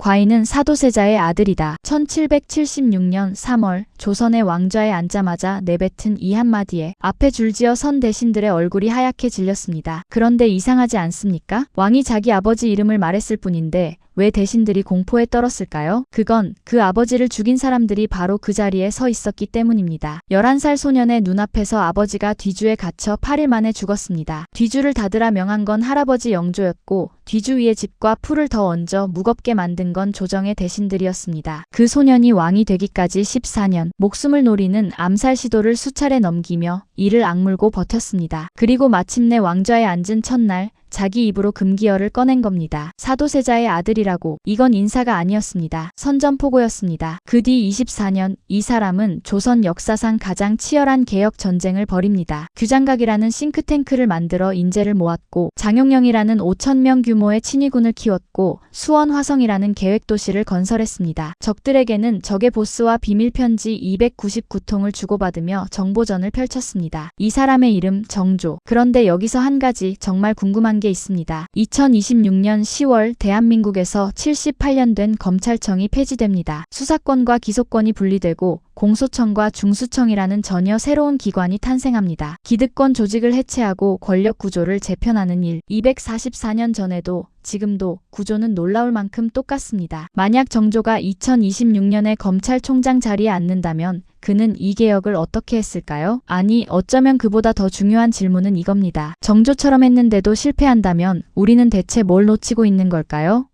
과인은 사도세자의 아들이다. 1776년 3월 조선의 왕좌에 앉자마자 내뱉은 이 한마디에 앞에 줄지어 선 대신들의 얼굴이 하얗게 질렸습니다. 그런데 이상하지 않습니까? 왕이 자기 아버지 이름을 말했을 뿐인데 왜 대신들이 공포에 떨었을까요? 그건 그 아버지를 죽인 사람들이 바로 그 자리에 서 있었기 때문입니다. 11살 소년의 눈앞에서 아버지가 뒤주에 갇혀 8일 만에 죽었습니다. 뒤주를 닫으라 명한 건 할아버지 영조였고 뒤주 위에 집과 풀을 더 얹어 무겁게 만든 건 조정의 대신들이었습니다. 그 소년이 왕이 되기까지 14년 목숨을 노리는 암살 시도를 수차례 넘기며 이를 악물고 버텼습니다. 그리고 마침내 왕좌에 앉은 첫날 자기 입으로 금기어를 꺼낸 겁니다. 사도세자의 아들이라고. 이건 인사가 아니었습니다. 선전포고였습니다. 그 뒤 24년 이 사람은 조선 역사상 가장 치열한 개혁 전쟁을 벌입니다. 규장각이라는 싱크탱크를 만들어 인재를 모았고 장용령이라는 5,000명 규모의 친위군을 키웠고 수원화성이라는 계획도시를 건설했습니다. 적들에게는 적의 보스와 비밀편지 299통을 주고받으며 정보전을 펼쳤습니다. 이 사람의 이름 정조. 그런데 여기서 한 가지 정말 궁금한 게 있습니다. 2026년 10월 대한민국에서 78년 된 검찰청이 폐지됩니다. 수사권과 기소권이 분리되고 공소청과 중수청이라는 전혀 새로운 기관이 탄생합니다. 기득권 조직을 해체하고 권력 구조를 재편하는 일. 244년 전에도 지금도 구조는 놀라울 만큼 똑같습니다. 만약 정조가 2026년에 검찰총장 자리에 앉는다면 그는 이 개혁을 어떻게 했을까요? 아니, 어쩌면 그보다 더 중요한 질문은 이겁니다. 정조처럼 했는데도 실패한다면 우리는 대체 뭘 놓치고 있는 걸까요?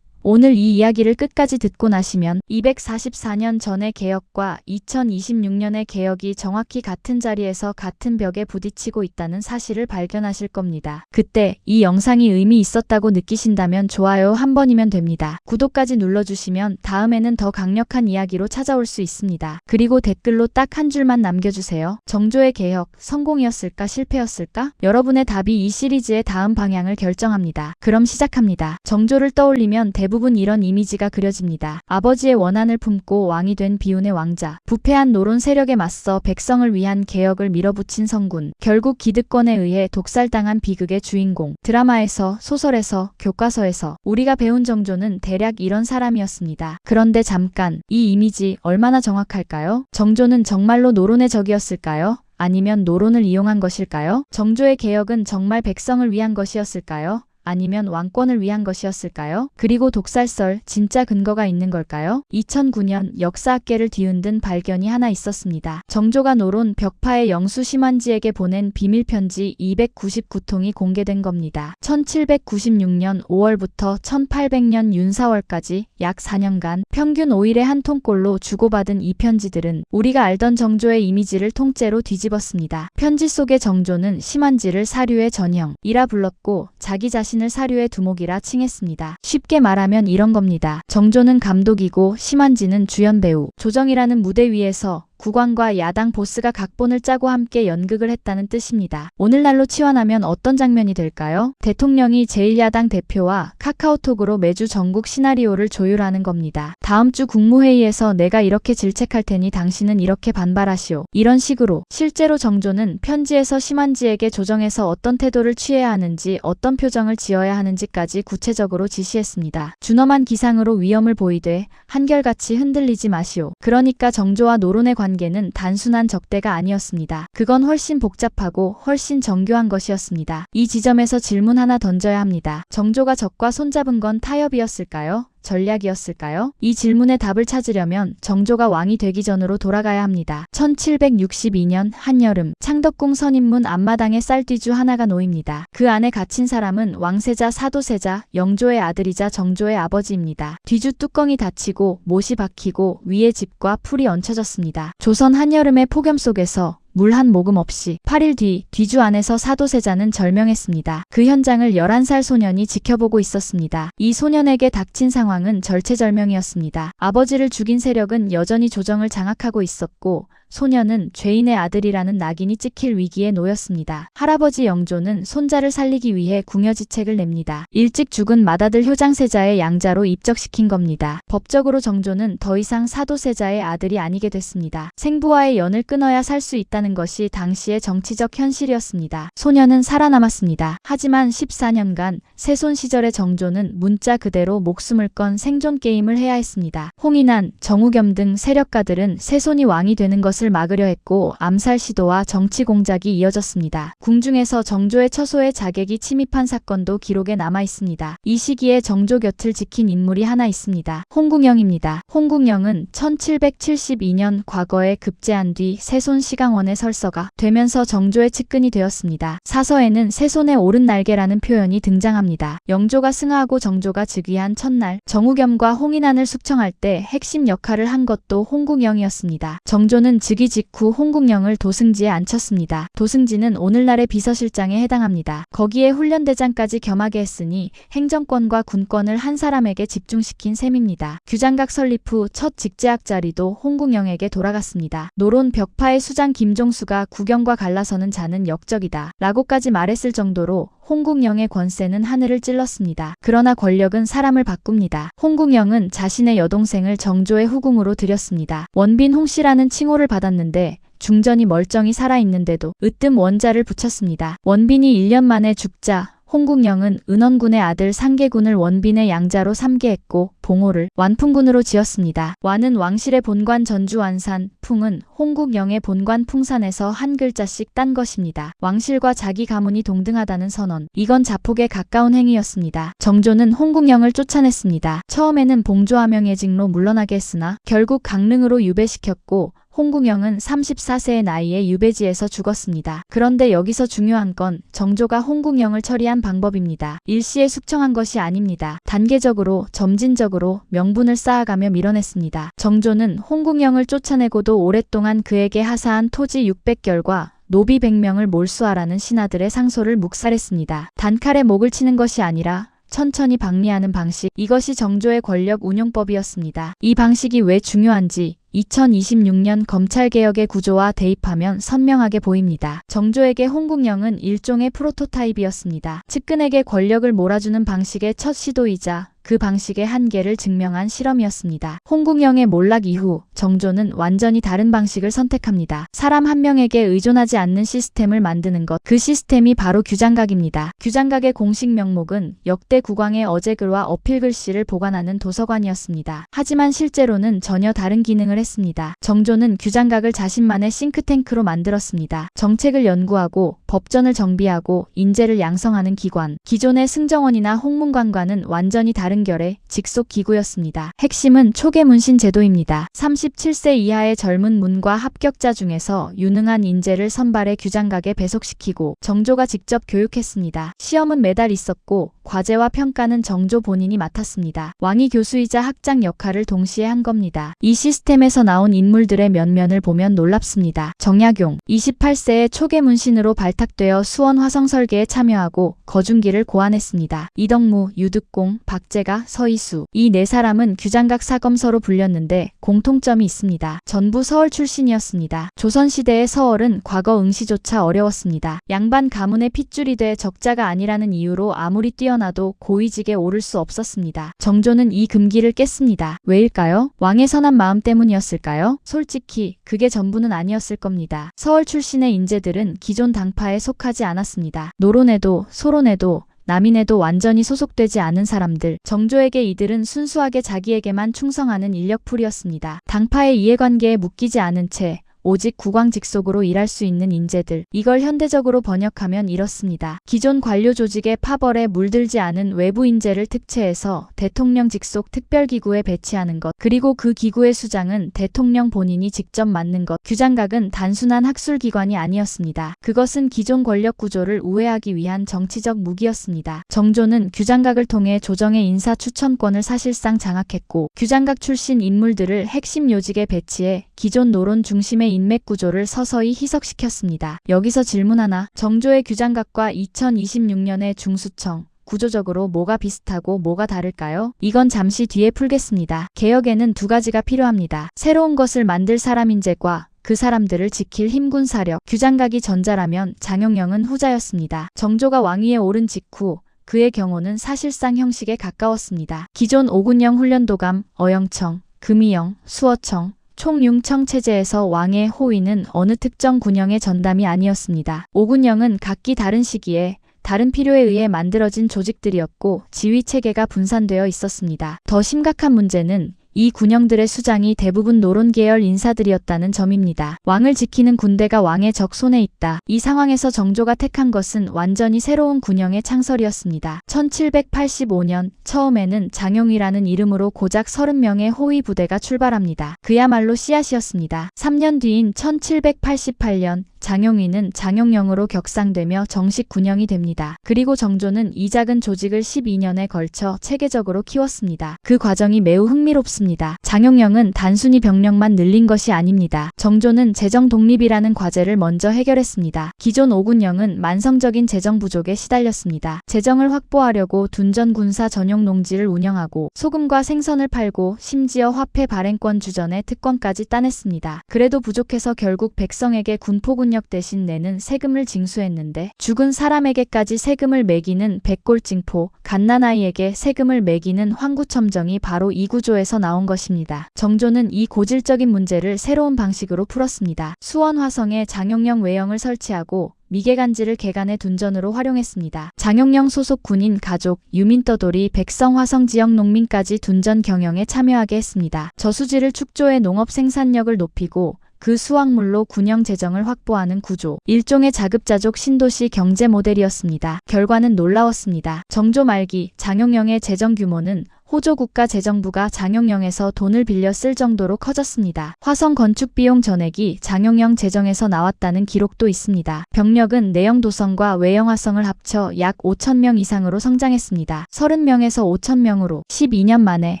오늘 이 이야기를 끝까지 듣고 나시면 244년 전의 개혁과 2026년의 개혁이 정확히 같은 자리에서 같은 벽에 부딪히고 있다는 사실을 발견하실 겁니다. 그때 이 영상이 의미 있었다고 느끼신다면 좋아요 한 번이면 됩니다. 구독까지 눌러주시면 다음에는 더 강력한 이야기로 찾아올 수 있습니다. 그리고 댓글로 딱 한 줄만 남겨주세요. 정조의 개혁, 성공이었을까 실패였을까? 여러분의 답이 이 시리즈의 다음 방향을 결정합니다. 그럼 시작합니다. 정조를 떠올리면 대부분 이런 이미지가 그려집니다. 아버지의 원한을 품고 왕이 된 비운의 왕자, 부패한 노론 세력에 맞서 백성을 위한 개혁을 밀어붙인 성군, 결국 기득권에 의해 독살당한 비극의 주인공. 드라마에서, 소설에서, 교과서에서 우리가 배운 정조는 대략 이런 사람이었습니다. 그런데 잠깐, 이 이미지 얼마나 정확할까요? 정조는 정말로 노론의 적이었을까요? 아니면 노론을 이용한 것일까요? 정조의 개혁은 정말 백성을 위한 것이었을까요? 아니면 왕권을 위한 것이었을까요? 그리고 독살설, 진짜 근거가 있는 걸까요? 2009년 역사학계를 뒤흔든 발견이 하나 있었습니다. 정조가 노론 벽파의 영수 심환지에게 보낸 비밀편지 299통이 공개된 겁니다. 1796년 5월부터 1800년 윤 4월까지 약 4년간 평균 5일에 한 통꼴로 주고받은 이 편지들은 우리가 알던 정조의 이미지를 통째로 뒤집었습니다. 편지 속의 정조는 심환지를 사류의 전형이라 불렀고 자기 자신을 사류의 두목이라 칭했습니다. 쉽게 말하면 이런 겁니다. 정조는 감독이고 심환지는 주연 배우. 조정이라는 무대 위에서 국왕과 야당 보스가 각본을 짜고 함께 연극을 했다는 뜻입니다. 오늘날로 치환하면 어떤 장면이 될까요? 대통령이 제1야당 대표와 카카오톡으로 매주 전국 시나리오를 조율하는 겁니다. 다음 주 국무회의에서 내가 이렇게 질책할 테니 당신은 이렇게 반발하시오. 이런 식으로. 실제로 정조는 편지에서 심환지에게 조정에서 어떤 태도를 취해야 하는지, 어떤 표정을 지어야 하는지까지 구체적으로 지시했습니다. 준엄한 기상으로 위엄을 보이되 한결같이 흔들리지 마시오. 그러니까 정조와 노론의 관계는 단순한 적대가 아니었습니다. 그건 훨씬 복잡하고 훨씬 정교한 것이었습니다. 이 지점에서 질문 하나 던져야 합니다. 정조가 적과 손잡은 건 타협이었을까요? 전략이었을까요? 이 질문의 답을 찾으려면 정조가 왕이 되기 전으로 돌아가야 합니다. 1762년 한여름 창덕궁 선인문 앞마당에 쌀뒤주 하나가 놓입니다. 그 안에 갇힌 사람은 왕세자 사도세자 영조의 아들이자 정조의 아버지입니다. 뒤주 뚜껑이 닫히고 못이 박히고 위에 집과 풀이 얹혀졌습니다. 조선 한여름의 폭염 속에서 물 한 모금 없이 8일 뒤 뒤주 안에서 사도세자는 절명했습니다. 그 현장을 11살 소년이 지켜보고 있었습니다. 이 소년에게 닥친 상황은 절체절명이었습니다. 아버지를 죽인 세력은 여전히 조정을 장악하고 있었고 소녀는 죄인의 아들이라는 낙인이 찍힐 위기에 놓였습니다. 할아버지 영조는 손자를 살리기 위해 궁여지책을 냅니다. 일찍 죽은 맏아들 효장세자의 양자로 입적시킨 겁니다. 법적으로 정조는 더 이상 사도세자의 아들이 아니게 됐습니다. 생부와의 연을 끊어야 살 수 있다는 것이 당시의 정치적 현실이었습니다. 소녀는 살아남았습니다. 하지만 14년간 세손 시절의 정조는 문자 그대로 목숨을 건 생존 게임을 해야 했습니다. 홍인환, 정우겸 등 세력가들은 세손이 왕이 되는 것을 막으려 했고 암살 시도와 정치 공작이 이어졌습니다. 궁중에서 정조의 처소에 자객이 침입한 사건도 기록에 남아 있습니다. 이 시기에 정조 곁을 지킨 인물이 하나 있습니다. 홍국영입니다. 홍국영은 1772년 과거에 급제한 뒤 세손 시강원의 설서가 되면서 정조의 측근이 되었습니다. 사서에는 세손의 오른 날개라는 표현이 등장합니다. 영조가 승하하고 정조가 즉위한 첫날 정우겸과 홍인환을 숙청할 때 핵심 역할을 한 것도 홍국영이었습니다. 정조는 즉위 직후 홍국영을 도승지에 앉혔습니다. 도승지는 오늘날의 비서실장에 해당합니다. 거기에 훈련대장까지 겸하게 했으니 행정권과 군권을 한 사람에게 집중시킨 셈입니다. 규장각 설립 후 첫 직제학 자리도 홍국영에게 돌아갔습니다. 노론 벽파의 수장 김종수가 국영과 갈라서는 자는 역적이다 라고까지 말했을 정도로 홍국영의 권세는 하늘을 찔렀습니다. 그러나 권력은 사람을 바꿉니다. 홍국영은 자신의 여동생을 정조의 후궁으로 들였습니다. 원빈 홍씨라는 칭호를 받았는데 중전이 멀쩡히 살아있는데도 으뜸 원자를 붙였습니다. 원빈이 1년 만에 죽자 홍국영은 은원군의 아들 상계군을 원빈의 양자로 삼계했고 봉호를 완풍군으로 지었습니다. 완은 왕실의 본관 전주완산, 풍은 홍국영의 본관 풍산에서 한 글자씩 딴 것입니다. 왕실과 자기 가문이 동등하다는 선언. 이건 자폭에 가까운 행위였습니다. 정조는 홍국영을 쫓아냈습니다. 처음에는 봉조하명 예직로 물러나게 했으나 결국 강릉으로 유배시켰고 홍국영은 34세의 나이에 유배지에서 죽었습니다. 그런데 여기서 중요한 건 정조가 홍국영을 처리한 방법입니다. 일시에 숙청한 것이 아닙니다. 단계적으로 점진적으로 명분을 쌓아가며 밀어냈습니다. 정조는 홍국영을 쫓아내고도 오랫동안 그에게 하사한 토지 600결과 노비 100명을 몰수하라는 신하들의 상소를 묵살했습니다. 단칼에 목을 치는 것이 아니라 천천히 방리하는 방식, 이것이 정조의 권력 운용법이었습니다. 이 방식이 왜 중요한지 2026년 검찰개혁의 구조와 대입하면 선명하게 보입니다. 정조에게 홍국영은 일종의 프로토타입이었습니다. 측근에게 권력을 몰아주는 방식의 첫 시도이자 그 방식의 한계를 증명한 실험이었습니다. 홍국영의 몰락 이후 정조는 완전히 다른 방식을 선택합니다. 사람 한 명에게 의존하지 않는 시스템을 만드는 것. 그 시스템이 바로 규장각입니다. 규장각의 공식 명목은 역대 국왕의 어제글과 어필글씨를 보관하는 도서관이었습니다. 하지만 실제로는 전혀 다른 기능을 했습니다. 정조는 규장각을 자신만의 싱크탱크로 만들었습니다. 정책을 연구하고 법전을 정비하고 인재를 양성하는 기관. 기존의 승정원이나 홍문관과는 완전히 다른 결의 직속 기구였습니다. 핵심은 초계 문신 제도입니다. 37세 이하의 젊은 문과 합격자 중에서 유능한 인재를 선발해 규장각에 배속시키고 정조가 직접 교육했습니다. 시험은 매달 있었고 과제와 평가는 정조 본인이 맡았습니다. 왕이 교수이자 학장 역할을 동시에 한 겁니다. 이 시스템에서 나온 인물들의 면면을 보면 놀랍습니다. 정약용, 28세에 초계 문신으로 발탁되어 수원 화성 설계에 참여하고 거중기를 고안했습니다. 이덕무, 유득공, 박재가, 서이수, 이 네 사람은 규장각 사검서로 불렸는데 공통점이 있습니다. 전부 서울 출신이었습니다. 조선시대의 서울은 과거 응시조차 어려웠습니다. 양반 가문의 핏줄이 돼 적자가 아니라는 이유로 아무리 뛰어나도 고위직에 오를 수 없었습니다. 정조는 이 금기를 깼습니다. 왜일까요? 왕의 선한 마음 때문이었을까요? 솔직히 그게 전부는 아니었을 겁니다. 서울 출신의 인재들은 기존 당파에 속하지 않았습니다. 노론에도 소론에도 남인에도 완전히 소속되지 않은 사람들. 정조에게 이들은 순수하게 자기에게만 충성하는 인력풀이었습니다. 당파의 이해관계에 묶이지 않은 채 오직 국왕 직속으로 일할 수 있는 인재들. 이걸 현대적으로 번역하면 이렇습니다. 기존 관료 조직의 파벌에 물들지 않은 외부 인재를 특채해서 대통령 직속 특별기구에 배치하는 것. 그리고 그 기구의 수장은 대통령 본인이 직접 맡는 것. 규장각은 단순한 학술기관이 아니었습니다. 그것은 기존 권력 구조를 우회하기 위한 정치적 무기였습니다. 정조는 규장각을 통해 조정의 인사 추천권을 사실상 장악했고 규장각 출신 인물들을 핵심 요직에 배치해 기존 노론 중심의 인맥 구조를 서서히 희석시켰습니다. 여기서 질문 하나. 정조의 규장각과 2026년의 중수청. 구조적으로 뭐가 비슷하고 뭐가 다를까요? 이건 잠시 뒤에 풀겠습니다. 개혁에는 두 가지가 필요합니다. 새로운 것을 만들 사람 인재과 그 사람들을 지킬 힘군 사력, 규장각이 전자라면 장영영은 후자였습니다. 정조가 왕위에 오른 직후 그의 경호는 사실상 형식에 가까웠습니다. 기존 오군영 훈련도감, 어영청, 금이영, 수어청, 총융청 체제에서 왕의 호위는 어느 특정 군영의 전담이 아니었습니다. 오군영은 각기 다른 시기에 다른 필요에 의해 만들어진 조직들이었고 지휘체계가 분산되어 있었습니다. 더 심각한 문제는 이 군영들의 수장이 대부분 노론계열 인사들이었다는 점입니다. 왕을 지키는 군대가 왕의 적 손에 있다. 이 상황에서 정조가 택한 것은 완전히 새로운 군영의 창설이었습니다. 1785년 처음에는 장용이라는 이름으로 고작 30명의 호위 부대가 출발합니다. 그야말로 씨앗이었습니다. 3년 뒤인 1788년 장용위는 장용영으로 격상되며 정식 군영이 됩니다. 그리고 정조는 이 작은 조직을 12년에 걸쳐 체계적으로 키웠습니다. 그 과정이 매우 흥미롭습니다. 장용영은 단순히 병력만 늘린 것이 아닙니다. 정조는 재정 독립이라는 과제를 먼저 해결했습니다. 기존 오군영은 만성적인 재정 부족에 시달렸습니다. 재정을 확보하려고 둔전 군사 전용 농지를 운영하고 소금과 생선을 팔고 심지어 화폐 발행권 주전의 특권까지 따냈습니다. 그래도 부족해서 결국 백성에게 군포군 력 대신 내는 세금을 징수했는데 죽은 사람에게까지 세금을 매기는 백골징포, 갓난아이에게 세금을 매기는 황구첨정이 바로 이 구조에서 나온 것입니다. 정조는 이 고질적인 문제를 새로운 방식으로 풀었습니다. 수원 화성에 장용영 외영을 설치하고 미개간지를 개간의 둔전으로 활용했습니다. 장용영 소속 군인 가족, 유민 떠돌이, 백성 화성 지역 농민까지 둔전 경영에 참여하게 했습니다. 저수지를 축조해 농업 생산력을 높이고 그 수확물로 군영 재정을 확보하는 구조. 일종의 자급자족 신도시 경제 모델이었습니다. 결과는 놀라웠습니다. 정조 말기 장용영의 재정 규모는 호조국가재정부가 장용영에서 돈을 빌려 쓸 정도로 커졌습니다. 화성 건축 비용 전액이 장용영 재정에서 나왔다는 기록도 있습니다. 병력은 내영 도성과 외영 화성을 합쳐 약 5,000명 이상으로 성장했습니다. 30명에서 5,000명으로 12년 만에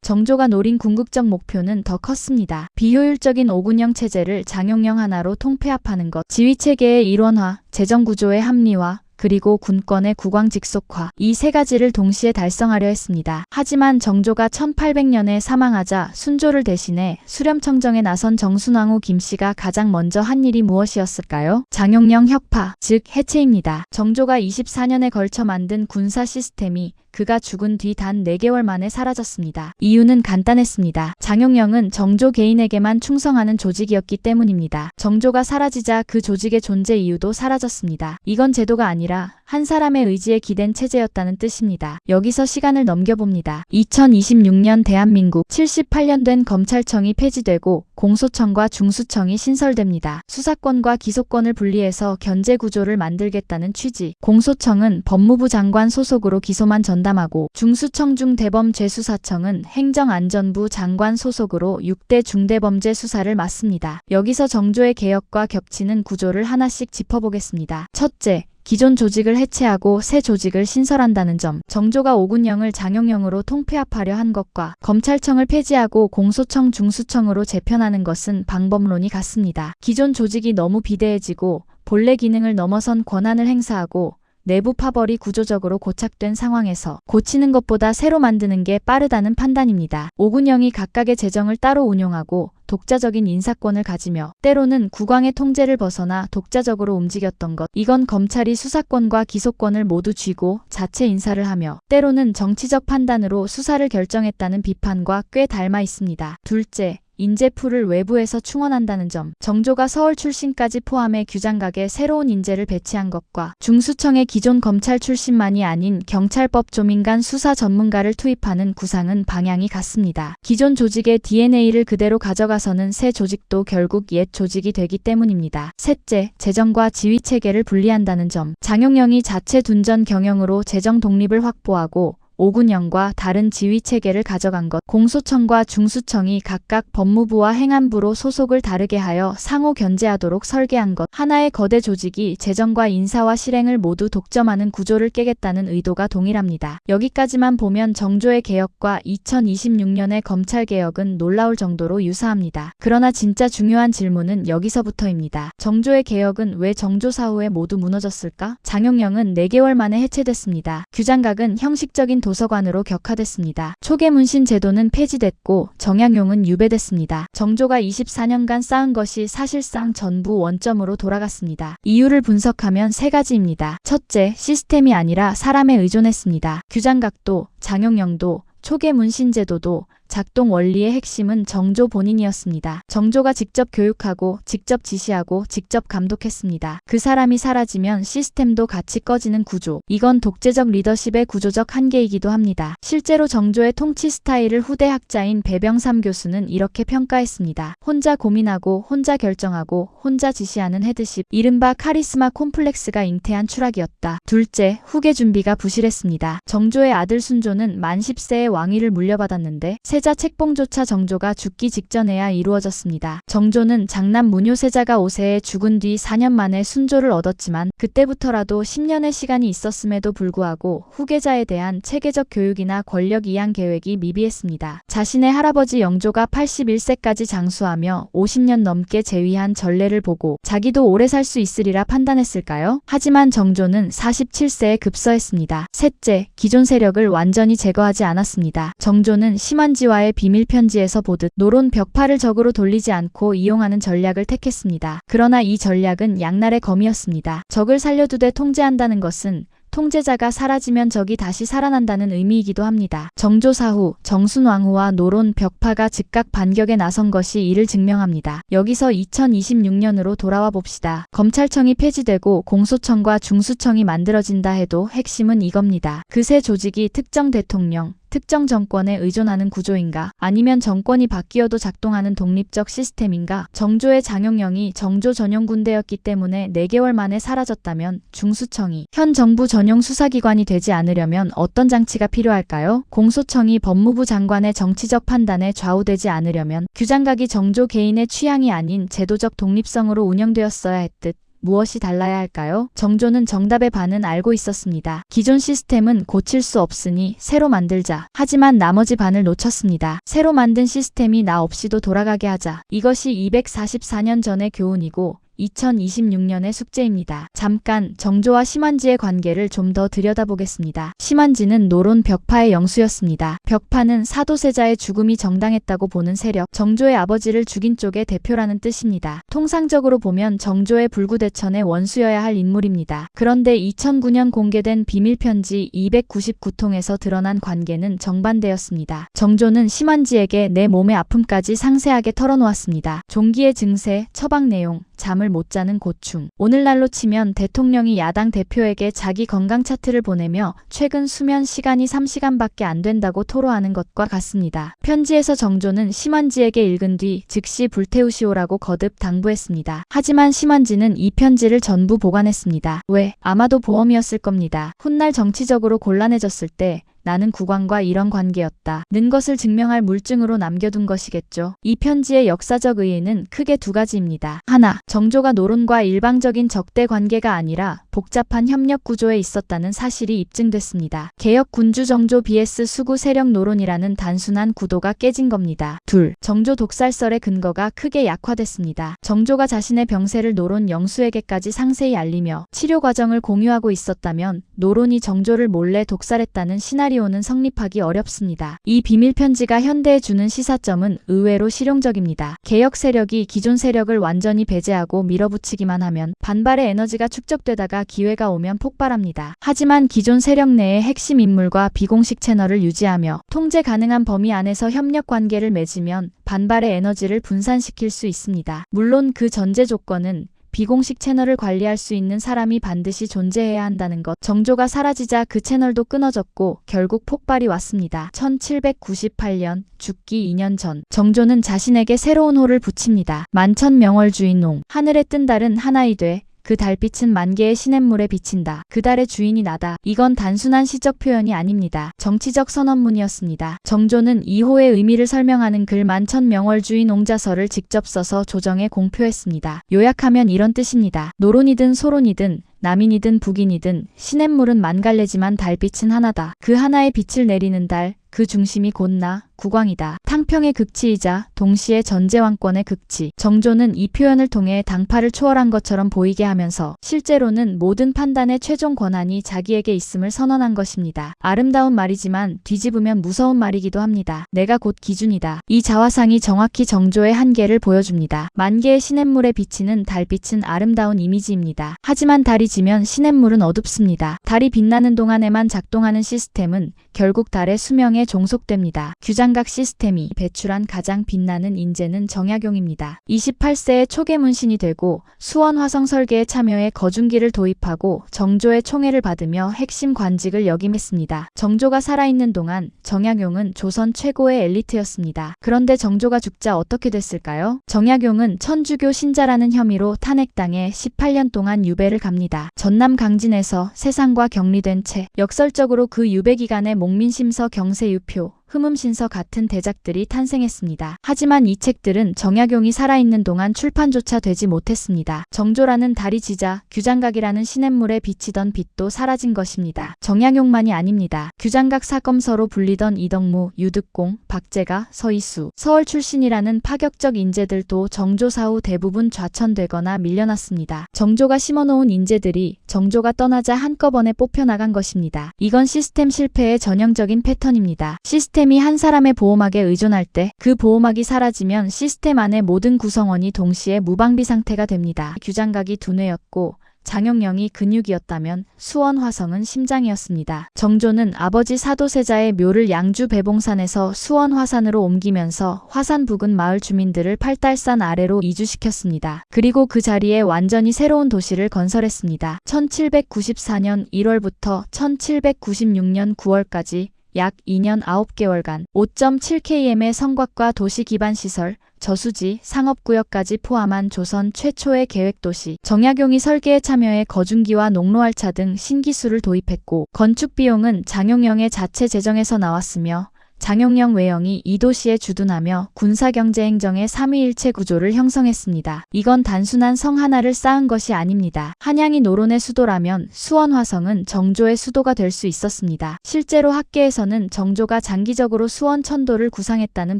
정조가 노린 궁극적 목표는 더 컸습니다. 비효율적인 오군영 체제를 장용영 하나로 통폐합하는 것, 지휘체계의 일원화, 재정구조의 합리화, 그리고 군권의 국왕직속화, 이 세 가지를 동시에 달성하려 했습니다. 하지만 정조가 1800년에 사망하자 순조를 대신해 수렴청정에 나선 정순왕후 김씨가 가장 먼저 한 일이 무엇이었을까요? 장용영 혁파, 즉 해체입니다. 정조가 24년에 걸쳐 만든 군사 시스템이 그가 죽은 뒤 단 4개월 만에 사라졌습니다. 이유는 간단했습니다. 장용영은 정조 개인에게만 충성하는 조직이었기 때문입니다. 정조가 사라지자 그 조직의 존재 이유도 사라졌습니다. 이건 제도가 아니라 한 사람의 의지에 기댄 체제였다는 뜻입니다. 여기서 시간을 넘겨봅니다. 2026년 대한민국 78년 된 검찰청이 폐지되고 공소청과 중수청이 신설됩니다. 수사권과 기소권을 분리해서 견제구조를 만들겠다는 취지. 공소청은 법무부 장관 소속으로 기소만 전담하고 중수청 중대범죄수사청은 행정안전부 장관 소속으로 6대 중대범죄 수사를 맡습니다. 여기서 정조의 개혁과 겹치는 구조를 하나씩 짚어보겠습니다. 첫째, 기존 조직을 해체하고 새 조직을 신설한다는 점. 정조가 오군영을 장용영으로 통폐합하려 한 것과 검찰청을 폐지하고 공소청 중수청으로 재편하는 것은 방법론이 같습니다. 기존 조직이 너무 비대해지고 본래 기능을 넘어선 권한을 행사하고 내부 파벌이 구조적으로 고착된 상황에서 고치는 것보다 새로 만드는 게 빠르다는 판단입니다. 오군영이 각각의 재정을 따로 운용하고 독자적인 인사권을 가지며 때로는 국왕의 통제를 벗어나 독자적으로 움직였던 것. 이건 검찰이 수사권과 기소권을 모두 쥐고 자체 인사를 하며 때로는 정치적 판단으로 수사를 결정했다는 비판과 꽤 닮아 있습니다. 둘째, 인재풀을 외부에서 충원한다는 점. 정조가 서울 출신까지 포함해 규장각에 새로운 인재를 배치한 것과 중수청의 기존 검찰 출신만이 아닌 경찰법 조민간 수사 전문가를 투입하는 구상은 방향이 같습니다. 기존 조직의 DNA를 그대로 가져가서는 새 조직도 결국 옛 조직이 되기 때문입니다. 셋째, 재정과 지휘체계를 분리한다는 점. 장용영이 자체 둔전 경영으로 재정 독립을 확보하고 오군영과 다른 지휘체계를 가져간 것. 공소청과 중수청이 각각 법무부와 행안부로 소속을 다르게 하여 상호 견제하도록 설계한 것. 하나의 거대 조직이 재정과 인사와 실행을 모두 독점하는 구조를 깨겠다는 의도가 동일합니다. 여기까지만 보면 정조의 개혁과 2026년의 검찰개혁은 놀라울 정도로 유사합니다. 그러나 진짜 중요한 질문은 여기서부터입니다. 정조의 개혁은 왜 정조 사후에 모두 무너졌을까? 장용영은 4개월 만에 해체됐습니다. 규장각은 형식적인 도서관으로 격화됐습니다. 초계문신 제도는 폐지됐고 정약용은 유배됐습니다. 정조가 24년간 쌓은 것이 사실상 전부 원점으로 돌아갔습니다. 이유를 분석하면 세 가지입니다. 첫째, 시스템이 아니라 사람에 의존했습니다. 규장각도, 장용영도, 초계문신제도도 작동 원리의 핵심은 정조 본인이었습니다. 정조가 직접 교육하고 직접 지시하고 직접 감독했습니다. 그 사람이 사라지면 시스템도 같이 꺼지는 구조. 이건 독재적 리더십의 구조적 한계이기도 합니다. 실제로 정조의 통치 스타일을 후대 학자인 배병삼 교수는 이렇게 평가했습니다. 혼자 고민하고 혼자 결정하고 혼자 지시하는 헤드십. 이른바 카리스마 콤플렉스가 잉태한 추락이었다. 둘째, 후계 준비가 부실했습니다. 정조의 아들 순조는 만 10세에 왕위를 물려받았는데 세자 책봉조차 정조가 죽기 직전에야 이루어졌습니다. 정조는 장남 문효세자가 5세에 죽은 뒤 4년 만에 순조를 얻었지만 그때부터라도 10년의 시간이 있었음에도 불구하고 후계자에 대한 체계적 교육이나 권력 이양 계획이 미비했습니다. 자신의 할아버지 영조가 81세까지 장수하며 50년 넘게 재위한 전례를 보고 자기도 오래 살 수 있으리라 판단했을까요? 하지만 정조는 47세에 급서했습니다. 셋째, 기존 세력을 완전히 제거하지 않았습니다. 정조는 심한지와의 비밀편지에서 보듯 노론 벽파를 적으로 돌리지 않고 이용하는 전략을 택했습니다. 그러나 이 전략은 양날의 검이었습니다. 적을 살려두되 통제한다는 것은 통제자가 사라지면 적이 다시 살아난다는 의미이기도 합니다. 정조 사후 정순왕후와 노론 벽파가 즉각 반격에 나선 것이 이를 증명합니다. 여기서 2026년으로 돌아와 봅시다. 검찰청이 폐지되고 공소청과 중수청이 만들어진다 해도 핵심은 이겁니다. 그 세 조직이 특정 대통령, 특정 정권에 의존하는 구조인가? 아니면 정권이 바뀌어도 작동하는 독립적 시스템인가? 정조의 장용영이 정조 전용 군대였기 때문에 4개월 만에 사라졌다면 중수청이 현 정부 전용 수사기관이 되지 않으려면 어떤 장치가 필요할까요? 공소청이 법무부 장관의 정치적 판단에 좌우되지 않으려면 규장각이 정조 개인의 취향이 아닌 제도적 독립성으로 운영되었어야 했듯 무엇이 달라야 할까요? 정조는 정답의 반은 알고 있었습니다. 기존 시스템은 고칠 수 없으니 새로 만들자. 하지만 나머지 반을 놓쳤습니다. 새로 만든 시스템이 나 없이도 돌아가게 하자. 이것이 244년 전의 교훈이고 2026년의 숙제입니다. 잠깐 정조와 심한지의 관계를 좀 더 들여다보겠습니다. 심한지는 노론 벽파의 영수였습니다. 벽파는 사도세자의 죽음이 정당했다고 보는 세력, 정조의 아버지를 죽인 쪽의 대표라는 뜻입니다. 통상적으로 보면 정조의 불구대천의 원수여야 할 인물입니다. 그런데 2009년 공개된 비밀편지 299통에서 드러난 관계는 정반대였습니다. 정조는 심한지에게 내 몸의 아픔까지 상세하게 털어놓았습니다. 종기의 증세, 처방 내용, 잠을 못 자는 고충. 오늘날로 치면 대통령이 야당 대표에게 자기 건강 차트를 보내며 최근 수면 시간이 3시간밖에 안 된다고 토로하는 것과 같습니다. 편지에서 정조는 심한지에게 읽은 뒤 즉시 불태우시오라고 거듭 당부했습니다. 하지만 심한지는 이 편지를 전부 보관했습니다. 왜? 아마도 보험이었을 겁니다. 훗날 정치적으로 곤란해졌을 때 나는 국왕과 이런 관계였다 는 것을 증명할 물증으로 남겨둔 것이겠죠. 이 편지의 역사적 의의는 크게 두 가지입니다. 하나, 정조가 노론과 일방적인 적대 관계가 아니라 복잡한 협력 구조에 있었다는 사실이 입증됐습니다. 개혁 군주 정조 vs 수구 세력 노론이라는 단순한 구도가 깨진 겁니다. 둘, 정조 독살설의 근거가 크게 약화됐습니다. 정조가 자신의 병세를 노론 영수에게까지 상세히 알리며 치료 과정을 공유하고 있었다면 노론이 정조를 몰래 독살했다는 시나리오는 성립하기 어렵습니다. 이 비밀편지가 현대에 주는 시사점은 의외로 실용적입니다. 개혁 세력이 기존 세력을 완전히 배제하고 밀어붙이기만 하면 반발의 에너지가 축적되다가 기회가 오면 폭발합니다. 하지만 기존 세력 내의 핵심 인물과 비공식 채널을 유지하며 통제 가능한 범위 안에서 협력 관계를 맺으면 반발의 에너지를 분산시킬 수 있습니다. 물론 그 전제 조건은 비공식 채널을 관리할 수 있는 사람이 반드시 존재해야 한다는 것. 정조가 사라지자 그 채널도 끊어졌고 결국 폭발이 왔습니다. 1798년 죽기 2년 전 정조는 자신에게 새로운 호를 붙입니다. 만천명월주인농. 하늘에 뜬 달은 하나이 돼 그 달빛은 만 개의 시냇물에 비친다. 그 달의 주인이 나다. 이건 단순한 시적 표현이 아닙니다. 정치적 선언문이었습니다. 정조는 이 호의 의미를 설명하는 글 만천명월주인 옹자서를 직접 써서 조정에 공표했습니다. 요약하면 이런 뜻입니다. 노론이든 소론이든 남인이든 북인이든 시냇물은 만갈래지만 달빛은 하나다. 그 하나의 빛을 내리는 달, 그 중심이 곧나 국왕이다. 탕평의 극치이자 동시에 전제왕권의 극치. 정조는 이 표현을 통해 당파를 초월한 것처럼 보이게 하면서 실제로는 모든 판단의 최종 권한이 자기에게 있음을 선언한 것입니다. 아름다운 말이지만 뒤집으면 무서운 말이기도 합니다. 내가 곧 기준이다. 이 자화상이 정확히 정조의 한계를 보여줍니다. 만 개의 시냇물에 비치는 달빛은 아름다운 이미지입니다. 하지만 달이 지면 시냇물은 어둡습니다. 달이 빛나는 동안에만 작동하는 시스템은 결국 달의 수명에 종속됩니다. 규장각 시스템이 배출한 가장 빛나는 인재는 정약용입니다. 28세에 초계 문신이 되고 수원 화성 설계에 참여해 거중기를 도입하고 정조의 총애를 받으며 핵심 관직을 역임했습니다. 정조가 살아있는 동안 정약용은 조선 최고의 엘리트였습니다. 그런데 정조가 죽자 어떻게 됐을까요? 정약용은 천주교 신자라는 혐의로 탄핵당해 18년 동안 유배를 갑니다. 전남 강진에서 세상과 격리된 채 역설적으로 그 유배 기간에 목민심서 경세유표, 흠음신서 같은 대작들이 탄생했습니다. 하지만 이 책들은 정약용이 살아있는 동안 출판조차 되지 못했습니다. 정조라는 달이 지자 규장각이라는 시냇물에 비치던 빛도 사라진 것입니다. 정약용만이 아닙니다. 규장각 사검서로 불리던 이덕무, 유득공, 박재가, 서이수, 서울 출신이라는 파격적 인재들도 정조 사후 대부분 좌천되거나 밀려났습니다. 정조가 심어놓은 인재들이 정조가 떠나자 한꺼번에 뽑혀나간 것입니다. 이건 시스템 실패의 전형적인 패턴입니다. 시스템이 한 사람의 보호막에 의존할 때 그 보호막이 사라지면 시스템 안의 모든 구성원이 동시에 무방비 상태가 됩니다. 규장각이 두뇌였고 장영령이 근육이었다면 수원 화성은 심장이었습니다. 정조는 아버지 사도세자의 묘를 양주 배봉산에서 수원 화산으로 옮기면서 화산 부근 마을 주민들을 팔달산 아래로 이주시켰습니다. 그리고 그 자리에 완전히 새로운 도시를 건설했습니다. 1794년 1월부터 1796년 9월까지 약 2년 9개월간 5.7km의 성곽과 도시 기반 시설, 저수지, 상업구역까지 포함한 조선 최초의 계획도시, 정약용이 설계에 참여해 거중기와 농로알차 등 신기술을 도입했고 건축 비용은 장용령의 자체 재정에서 나왔으며 장용령 외영이 이 도시에 주둔하며 군사경제행정의 삼위일체 구조를 형성했습니다. 이건 단순한 성 하나를 쌓은 것이 아닙니다. 한양이 노론의 수도라면 수원 화성은 정조의 수도가 될 수 있었습니다. 실제로 학계에서는 정조가 장기적으로 수원 천도를 구상했다는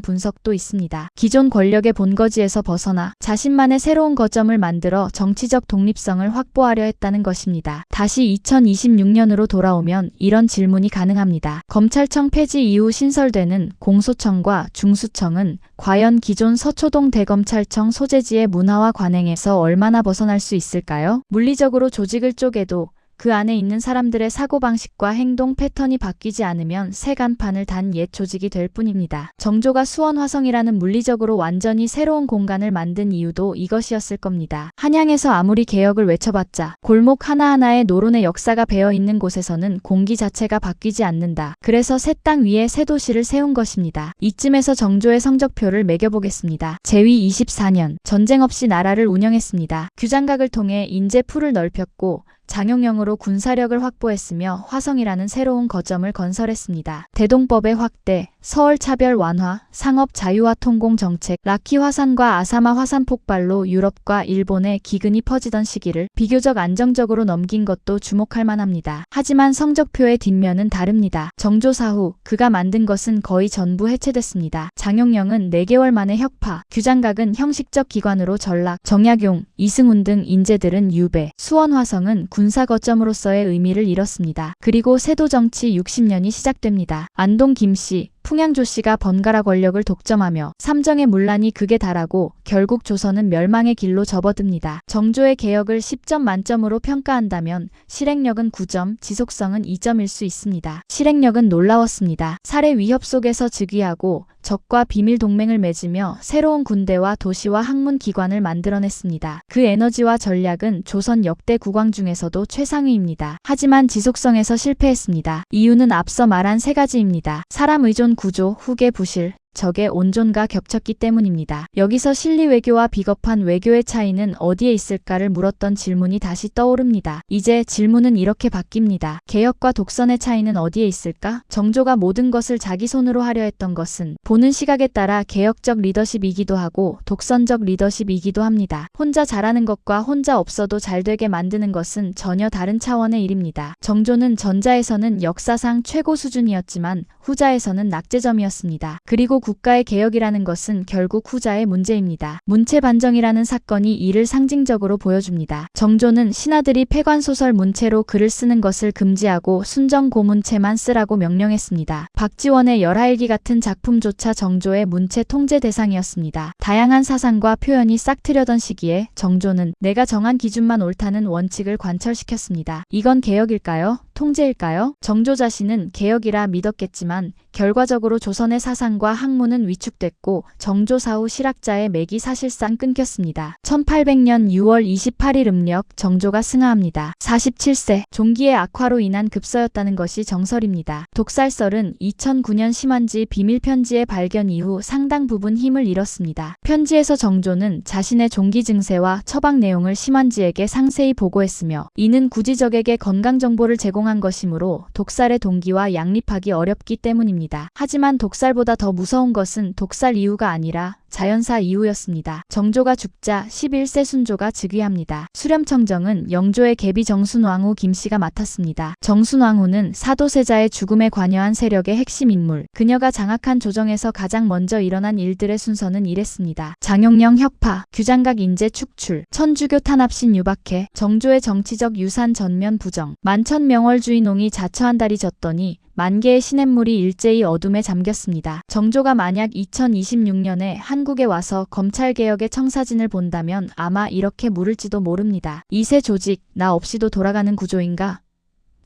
분석도 있습니다. 기존 권력의 본거지에서 벗어나 자신만의 새로운 거점을 만들어 정치적 독립성을 확보하려 했다는 것입니다. 다시 2026년으로 돌아오면 이런 질문이 가능합니다. 검찰청 폐지 이후 신설되는 공소청과 중수청은 과연 기존 서초동 대검찰청 소재지의 문화와 관행에서 얼마나 벗어날 수 있을까요? 물리적으로 조직을 쪼개도 그 안에 있는 사람들의 사고방식과 행동 패턴이 바뀌지 않으면 새 간판을 단 옛 조직이 될 뿐입니다. 정조가 수원 화성이라는 물리적으로 완전히 새로운 공간을 만든 이유도 이것이었을 겁니다. 한양에서 아무리 개혁을 외쳐봤자 골목 하나하나에 노론의 역사가 배어있는 곳에서는 공기 자체가 바뀌지 않는다. 그래서 새 땅 위에 새 도시를 세운 것입니다. 이쯤에서 정조의 성적표를 매겨보겠습니다. 제위 24년, 전쟁 없이 나라를 운영했습니다. 규장각을 통해 인재풀을 넓혔고 장용령으로 군사력을 확보했으며 화성이라는 새로운 거점을 건설했습니다. 대동법의 확대, 서울 차별 완화, 상업 자유화 통공 정책, 라키 화산과 아사마 화산 폭발로 유럽과 일본에 기근이 퍼지던 시기를 비교적 안정적으로 넘긴 것도 주목할 만합니다. 하지만 성적표의 뒷면은 다릅니다. 정조 사후 그가 만든 것은 거의 전부 해체됐습니다. 장용령은 4개월 만에 혁파, 규장각은 형식적 기관으로 전락, 정약용, 이승훈 등 인재들은 유배, 수원 화성은 군사 거점으로서의 의미를 잃었습니다. 그리고 세도 정치 60년이 시작됩니다. 안동 김씨, 풍양조 씨가 번갈아 권력을 독점하며 삼정의 문란이 극에 달하고 결국 조선은 멸망의 길로 접어듭니다. 정조의 개혁을 10점 만점으로 평가한다면 실행력은 9점, 지속성은 2점일 수 있습니다. 실행력은 놀라웠습니다. 살해 위협 속에서 즉위하고 적과 비밀 동맹을 맺으며 새로운 군대와 도시와 학문 기관을 만들어냈습니다. 그 에너지와 전략은 조선 역대 국왕 중에서도 최상위입니다. 하지만 지속성에서 실패했습니다. 이유는 앞서 말한 3가지입니다. 사람 의존 구조, 후계 부실, 적의 온존과 겹쳤기 때문입니다. 여기서 실리 외교와 비겁한 외교의 차이는 어디에 있을까를 물었던 질문이 다시 떠오릅니다. 이제 질문은 이렇게 바뀝니다. 개혁과 독선의 차이는 어디에 있을까? 정조가 모든 것을 자기 손으로 하려 했던 것은 보는 시각에 따라 개혁적 리더십이기도 하고 독선적 리더십이기도 합니다. 혼자 잘하는 것과 혼자 없어도 잘 되게 만드는 것은 전혀 다른 차원의 일입니다. 정조는 전자에서는 역사상 최고 수준이었지만 후자에서는 낙제점이었습니다. 그리고 국가의 개혁이라는 것은 결국 후자의 문제입니다. 문체반정이라는 사건이 이를 상징적으로 보여줍니다. 정조는 신하들이 폐관소설 문체로 글을 쓰는 것을 금지하고 순정고문체만 쓰라고 명령했습니다. 박지원의 열하일기 같은 작품조차 정조의 문체 통제 대상이었습니다. 다양한 사상과 표현이 싹트려던 시기에 정조는 내가 정한 기준만 옳다는 원칙을 관철시켰습니다. 이건 개혁일까요? 통제일까요? 정조 자신은 개혁이라 믿었겠지만 결과적으로 조선의 사상과 학문은 위축됐고 정조 사후 실학자의 맥이 사실상 끊겼습니다. 1800년 6월 28일 음력 정조가 승하합니다. 47세, 종기의 악화로 인한 급서였다는 것이 정설입니다. 독살설은 2009년 심한지 비밀편지의 발견 이후 상당 부분 힘을 잃었습니다. 편지에서 정조는 자신의 종기 증세와 처방 내용을 심한지에게 상세히 보고했으며 이는 구지적에게 건강 정보를 제공한 것이므로 독살의 동기와 양립하기 어렵기 때문입니다. 하지만 독살보다 더 무서운 것은 독살 이유가 아니라 자연사 이후였습니다. 정조가 죽자 11세 순조가 즉위합니다. 수렴청정은 영조의 계비 정순왕후 김씨가 맡았습니다. 정순왕후는 사도세자의 죽음에 관여한 세력의 핵심 인물. 그녀가 장악한 조정에서 가장 먼저 일어난 일들의 순서는 이랬습니다. 장용령 혁파, 규장각 인재 축출, 천주교 탄압신 유박해, 정조의 정치적 유산 전면 부정, 만천명월주의농이 자처한 달이 졌더니 만개의 시냇물이 일제히 어둠에 잠겼습니다. 정조가 만약 2026년에 한국에 와서 검찰개혁의 청사진을 본다면 아마 이렇게 물을지도 모릅니다. 이세 조직, 나 없이도 돌아가는 구조인가?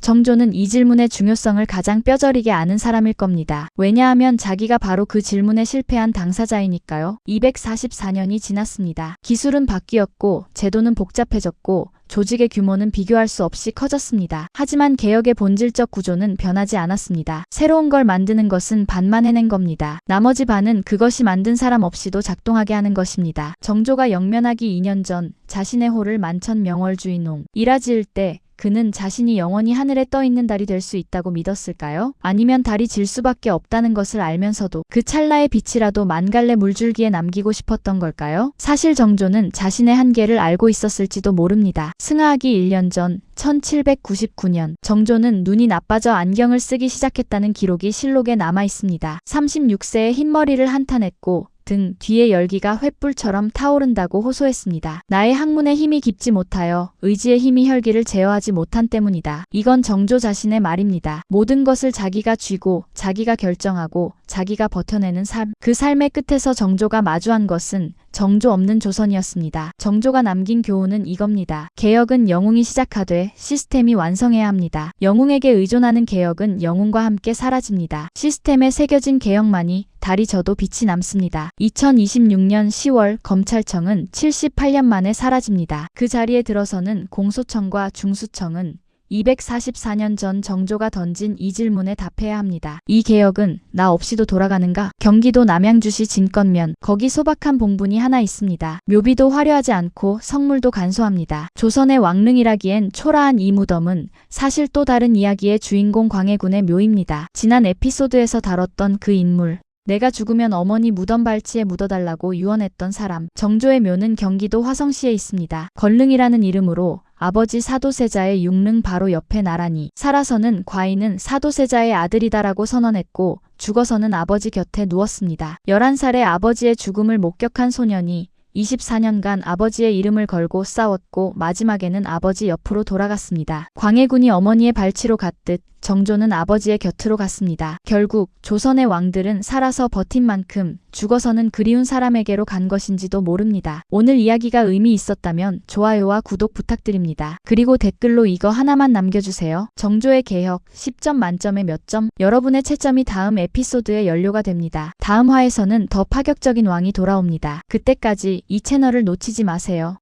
정조는 이 질문의 중요성을 가장 뼈저리게 아는 사람일 겁니다. 왜냐하면 자기가 바로 그 질문에 실패한 당사자이니까요. 244년이 지났습니다. 기술은 바뀌었고 제도는 복잡해졌고 조직의 규모는 비교할 수 없이 커졌습니다. 하지만 개혁의 본질적 구조는 변하지 않았습니다. 새로운 걸 만드는 것은 반만 해낸 겁니다. 나머지 반은 그것이 만든 사람 없이도 작동하게 하는 것입니다. 정조가 영면하기 2년 전 자신의 호를 만천명월주의농 이라 지을 때 그는 자신이 영원히 하늘에 떠 있는 달이 될 수 있다고 믿었을까요? 아니면 달이 질 수밖에 없다는 것을 알면서도 그 찰나의 빛이라도 만갈래 물줄기에 남기고 싶었던 걸까요? 사실 정조는 자신의 한계를 알고 있었을지도 모릅니다. 승하하기 1년 전 1799년 정조는 눈이 나빠져 안경을 쓰기 시작했다는 기록이 실록에 남아 있습니다. 36세에 흰머리를 한탄했고 등 뒤에 열기가 횃불처럼 타오른다고 호소했습니다. 나의 학문의 힘이 깊지 못하여 의지의 힘이 혈기를 제어하지 못한 때문이다. 이건 정조 자신의 말입니다. 모든 것을 자기가 쥐고 자기가 결정하고 자기가 버텨내는 삶. 그 삶의 끝에서 정조가 마주한 것은 정조 없는 조선이었습니다. 정조가 남긴 교훈은 이겁니다. 개혁은 영웅이 시작하되 시스템이 완성해야 합니다. 영웅에게 의존하는 개혁은 영웅과 함께 사라집니다. 시스템에 새겨진 개혁만이 달이 져도 빛이 남습니다. 2026년 10월 검찰청은 78년 만에 사라집니다. 그 자리에 들어서는 공소청과 중수청은 244년 전 정조가 던진 이 질문에 답해야 합니다. 이 개혁은 나 없이도 돌아가는가? 경기도 남양주시 진건면 거기 소박한 봉분이 하나 있습니다. 묘비도 화려하지 않고 성물도 간소합니다. 조선의 왕릉이라기엔 초라한 이 무덤은 사실 또 다른 이야기의 주인공 광해군의 묘입니다. 지난 에피소드에서 다뤘던 그 인물. 내가 죽으면 어머니 무덤 발치에 묻어달라고 유언했던 사람. 정조의 묘는 경기도 화성시에 있습니다. 건릉이라는 이름으로 아버지 사도세자의 육릉 바로 옆에 나란히 살아서는 과인은 사도세자의 아들이다라고 선언했고 죽어서는 아버지 곁에 누웠습니다. 11살의 아버지의 죽음을 목격한 소년이 24년간 아버지의 이름을 걸고 싸웠고 마지막에는 아버지 옆으로 돌아갔습니다. 광해군이 어머니의 발치로 갔듯 정조는 아버지의 곁으로 갔습니다. 결국 조선의 왕들은 살아서 버틴 만큼 죽어서는 그리운 사람에게로 간 것인지도 모릅니다. 오늘 이야기가 의미 있었다면 좋아요와 구독 부탁드립니다. 그리고 댓글로 이거 하나만 남겨주세요. 정조의 개혁 10점 만점에 몇 점? 여러분의 채점이 다음 에피소드의 연료가 됩니다. 다음 화에서는 더 파격적인 왕이 돌아옵니다. 그때까지 이 채널을 놓치지 마세요.